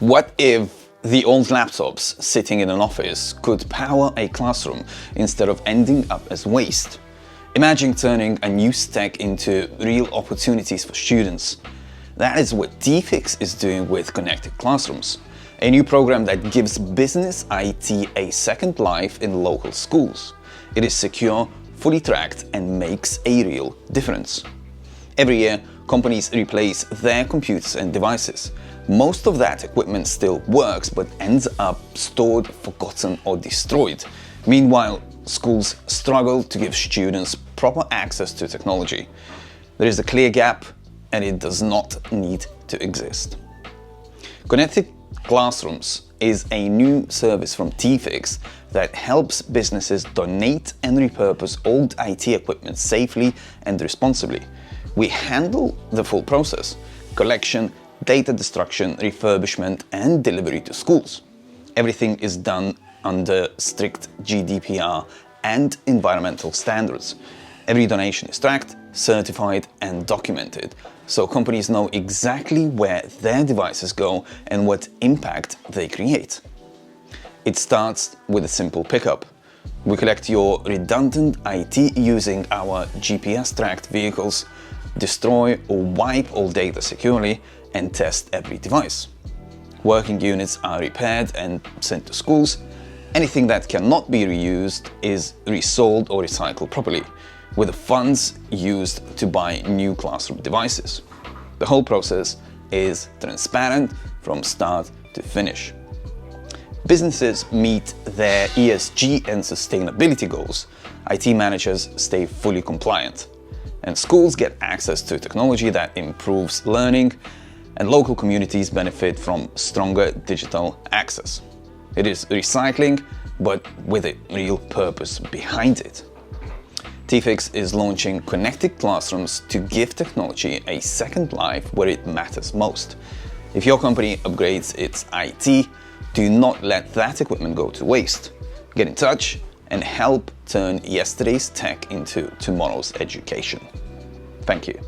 What if the old laptops sitting in an office could power a classroom instead of ending up as waste? Imagine turning a new tech into real opportunities for students. That is what tfix is doing with Connected Classrooms, a new program that gives business IT a second life in local schools. It is secure, fully tracked, and makes a real difference. Every year, companies replace their computers and devices. Most of that equipment still works, but ends up stored, forgotten, or destroyed. Meanwhile, schools struggle to give students proper access to technology. There is a clear gap, and it does not need to exist. Connected Classrooms is a new service from tfix that helps businesses donate and repurpose old IT equipment safely and responsibly. We handle the full process: collection, data destruction, refurbishment, and delivery to schools. Everything is done under strict GDPR and environmental standards. Every donation is tracked, certified, and documented, so companies know exactly where their devices go and what impact they create. It starts with a simple pickup. We collect your redundant IT using our GPS-tracked vehicles, destroy or wipe all data securely, and test every device. Working units are repaired and sent to schools. Anything that cannot be reused is resold or recycled properly, with the funds used to buy new classroom devices. The whole process is transparent from start to finish. Businesses meet their ESG and sustainability goals, IT managers stay fully compliant, and schools get access to technology that improves learning, and local communities benefit from stronger digital access. It is recycling, but with a real purpose behind it. tfix is launching Connected Classrooms to give technology a second life where it matters most. If your company upgrades its IT, do not let that equipment go to waste. Get in touch and help turn yesterday's tech into tomorrow's education. Thank you.